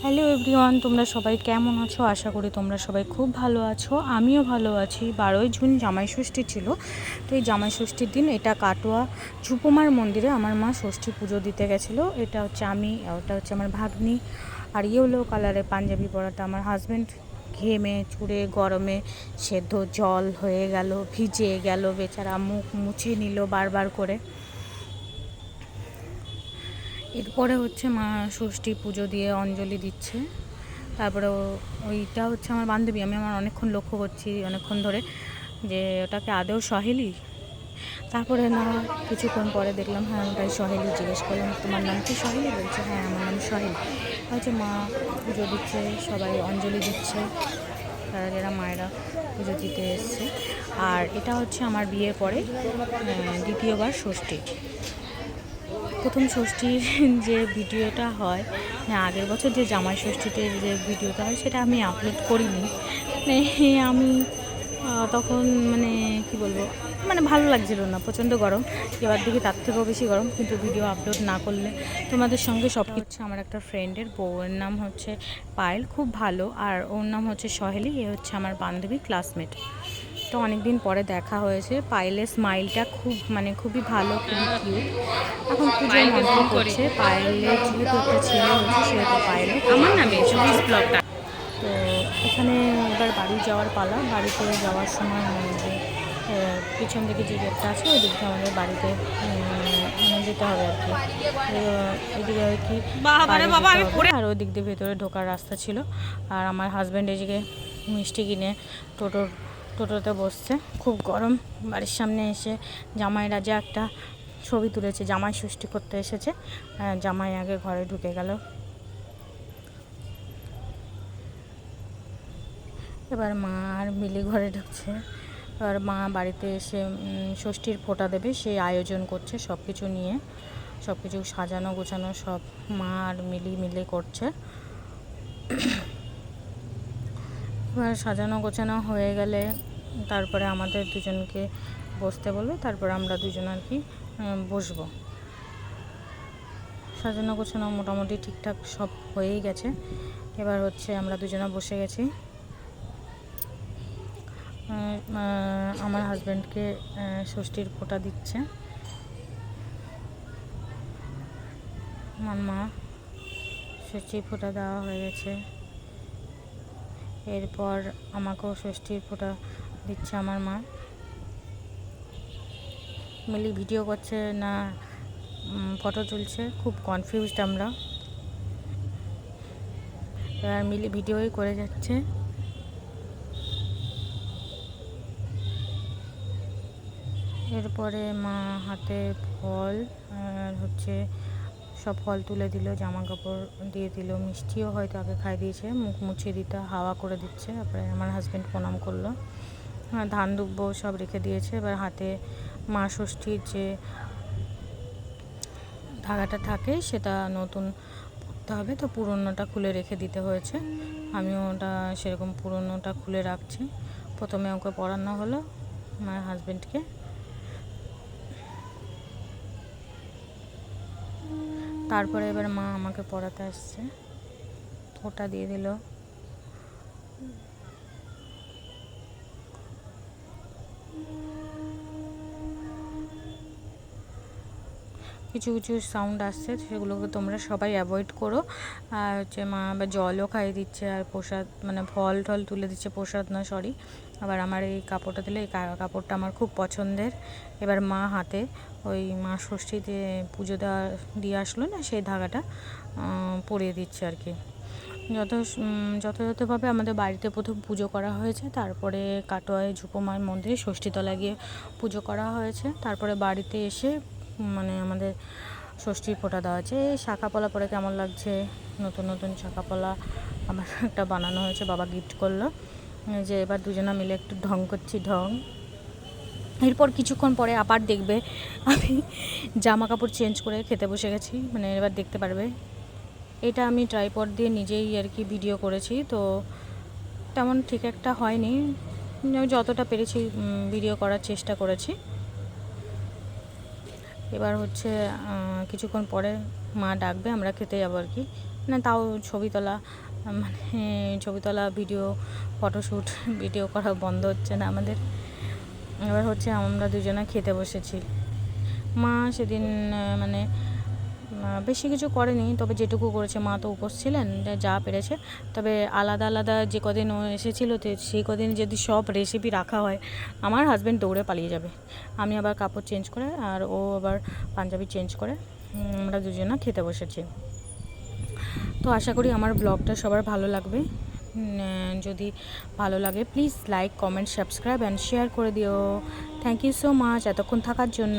Hello everyone, তোমরা সবাই কেমন আছো? আশা করি তোমরা সবাই খুব ভালো আছো। আমিও ভালো আছি। 12ই জুন জামাই ষষ্ঠী ছিল। তো এই জামাই ষষ্ঠীর দিন এটা কাটোয়া ঝুপমার মন্দিরে আমার মা ষষ্ঠী পুজো দিতে গেছিলো। এটা হচ্ছে আমি, ওটা হচ্ছে আমার ভাগ্নি। আর ইয়েলো কালারের পাঞ্জাবি পরাটা আমার হাজব্যান্ড। ঘেমে চুড়ে গরমে সেদ্ধ জল হয়ে গেল, ভিজে গেল, বেচারা মুখ মুছে নিল বারবার করে। এরপরে হচ্ছে মা ষষ্ঠী পুজো দিয়ে অঞ্জলি দিচ্ছে। তারপরে ওইটা হচ্ছে আমার বান্ধবী। আমি অনেকক্ষণ লক্ষ্য করছি অনেকক্ষণ ধরে যে ওটাকে আদৌ সহেলি। তারপরে না কিছুক্ষণ পরে দেখলাম হ্যাঁ ওটাই সহেলি। জিজ্ঞেস করলাম তোমার নাম কি সহেলি? বলছে হ্যাঁ আমার নাম সহেলি। হচ্ছে মা পুজো দিচ্ছে, সবাই অঞ্জলি দিচ্ছে, তারা যারা মায়েরা পুজো দিতে এসছে। আর এটা হচ্ছে আমার বিয়ের পরে দ্বিতীয়বার ষষ্ঠী। প্রথম ষষ্ঠীর যে ভিডিওটা হয়, আগের বছর যে জামাই ষষ্ঠীতে যে ভিডিওটা হয় সেটা আমি আপলোড করিনি। আমি তখন কি বলবো, ভালো লাগছিল না, প্রচণ্ড গরম। এবার দেখি তার থেকেও বেশি গরম, কিন্তু ভিডিও আপলোড না করলে তোমাদের সঙ্গে সব কিছু। আমার একটা ফ্রেন্ডের বউয়ের নাম হচ্ছে পায়েল, খুব ভালো, আর ওর নাম হচ্ছে সহেলি। এ হচ্ছে আমার বান্ধবী, ক্লাসমেট। তো অনেকদিন পরে দেখা হয়েছে। পায়েলের স্মাইলটা খুবই ভালো, খুবই কিউট। এখন পুজোর মন্ত্র করছে। পায়েলের যেহেতু একটা ছেলে হয়েছে সেহেতু পায়েলও আমার নামে ব্লগটা। তো এখানে এবার বাড়ি যাওয়ার পালা। বাড়িতে যাওয়ার সময় পিছন দিকে যে গেটটা আছে ওই দিকটা আমাদের বাড়িতে যেতে হবে আর কি। এদিকে আর কি আর ওই দিক দিয়ে ভেতরে ঢোকার রাস্তা ছিল। আর আমার হাজব্যান্ড এদিকে মিষ্টি কিনে টোটোতে বসছে। খুব গরম। বাড়ির সামনে এসে জামাইরা যে একটা ছবি তুলেছে, জামাই ষষ্ঠী করতে এসেছে। জামাই আগে ঘরে ঢুকে গেল। এবার মা আর মিলি ঘরে ঢুকছে। এবার মা বাড়িতে এসে ষষ্ঠীর ফোঁটা দেবে, সেই আয়োজন করছে। সব কিছু নিয়ে, সব কিছু সাজানো গোছানো সব মা আর মিলে করছে। এবার সাজানো গোছানো হয়ে গেলে তারপরে আমাদের দুজনকে বসতে বলবে, তারপরে আমরা দুজন আর কি বসবো। সাজানো গোছানো মোটামুটি ঠিকঠাক সব হয়েই গেছে। এবার হচ্ছে আমরা দুজনে বসে গেছি। আমার হাজব্যান্ডকে ষষ্ঠীর ফোঁটা দিচ্ছে আমার মা। ষষ্ঠীর ফোঁটা দেওয়া হয়ে গেছে। এরপর আমাকেও ষষ্ঠীর ফোঁটা দিচ্ছে আমার মা। মিলি ভিডিও করছে না ফটো তুলছে, খুব কনফিউজড আমরা। এবার মিলি ভিডিওই করে যাচ্ছে। এরপরে মা হাতে ফল আর হচ্ছে সব ফল তুলে দিল, জামা কাপড় দিয়ে দিল, মিষ্টিও হয়তো আগে খাই দিয়েছে, মুখ মুছিয়ে দিতে হাওয়া করে দিচ্ছে। তারপরে আমার হাজব্যান্ড প্রণাম করলো, ধান দুব্ব সব রেখে দিয়েছে। এবার হাতে মা ষষ্ঠীর যে ধাগাটা থাকে সেটা নতুন পরতে হবে, তো পুরনোটা খুলে রেখে দিতে হয়েছে। আমিও ওটা সেরকম পুরনোটা খুলে রাখছি। প্রথমে ওকে পরানো হলো আমার হাজব্যান্ডকে। তারপরে এবার মা আমাকে পড়াতে আসছে, ফোঁটা দিয়ে দিল। কিছু কিছু সাউন্ড আসছে, সেগুলোকে তোমরা সবাই অ্যাভয়েড করো। আর হচ্ছে মা আবার জলও খাইয়ে দিচ্ছে, আর প্রসাদ ফল টল তুলে দিচ্ছে, প্রসাদ না সরি। আবার আমার এই কাপড়টা দিলে, এই কাপড়টা আমার খুব পছন্দের। এবার মা হাতে ওই মা ষষ্ঠীতে পুজো দিয়ে আসলো না, সেই ধাগাটা পরিয়ে দিচ্ছে আর কি। যথাযথভাবে আমাদের বাড়িতে প্রথম পুজো করা হয়েছে, তারপরে কাটোয়ায় ঝুপমার মন্দিরে ষষ্ঠীতলা গিয়ে পুজো করা হয়েছে। তারপরে বাড়িতে এসে আমাদের ষষ্ঠীর ফোঁটা দেওয়া আছে। শাঁখাপলা পরে কেমন লাগছে, নতুন নতুন শাঁখাপলা আমার একটা বানানো হয়েছে, বাবা গিফট করলো। যে এবার দুজনা মিলে একটু ঢং করছি, ঢং। এরপর কিছুক্ষণ পরে আবার দেখবে আমি জামা কাপড় চেঞ্জ করে খেতে বসে গেছি, এবার দেখতে পারবে। এটা আমি ট্রাইপড দিয়ে নিজেই আর কি ভিডিও করেছি, তো তেমন ঠিক একটা হয়নি। আমি যতটা পেরেছি ভিডিও করার চেষ্টা করেছি। এবার হচ্ছে কিছুক্ষণ পরে মা ডাকবে, আমরা খেতে যাবো আর কি। না তাও ছবি তোলা, মানে ছবি তোলা, ফটোশ্যুট ভিডিও করা বন্ধ হচ্ছে না আমাদের। এবার হচ্ছে আমরা দুজনে খেতে বসেছি। মা সেদিন মানে বেশি কিছু করেনি, তবে যেটুকু করেছে, মা তো উপোস ছিলেন, যা পেরেছে। তবে আলাদা আলাদা যে কদিন ও এসেছিলো, তো সেই কদিন যদি সব রেসিপি রাখা হয়, আমার হাজব্যান্ড দৌড়ে পালিয়ে যাবে। আমি আবার কাপড় চেঞ্জ করে, আর ও আবার পাঞ্জাবি চেঞ্জ করে আমরা দুজনে খেতে বসেছি। তো আশা করি আমার ব্লগটা সবার ভালো লাগবে। যদি ভালো লাগে please like, comment, subscribe and share করে দিও। থ্যাংক ইউ সো মাচ এতক্ষণ থাকার জন্য।